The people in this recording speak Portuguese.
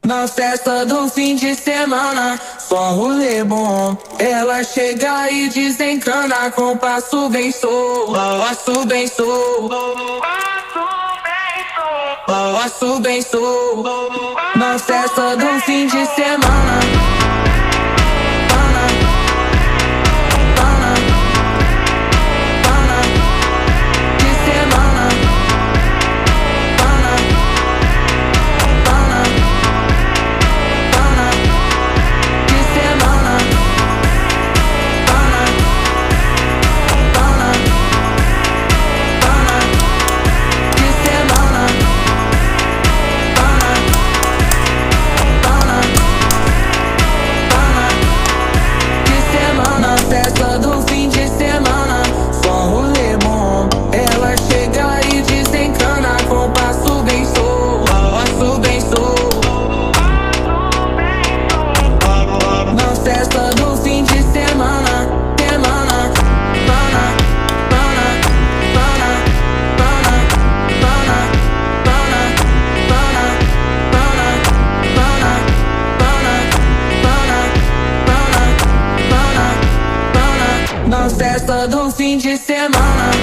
Na festa do fim de semana, só rolê bom. Ela chega e desencana com passo bem solto, passo bem solto, passo bem solto. Na festa do fim de semana, festa do fim de semana, só rolê bom. Ela chega e desencana com passo bem solto, passo bem solto. Na festa do fim de semana, semana, pana, pana, pana, pana, pana, pana, pana, pana, pana, pana, pana, pana, pana. Na festa do fim de semana.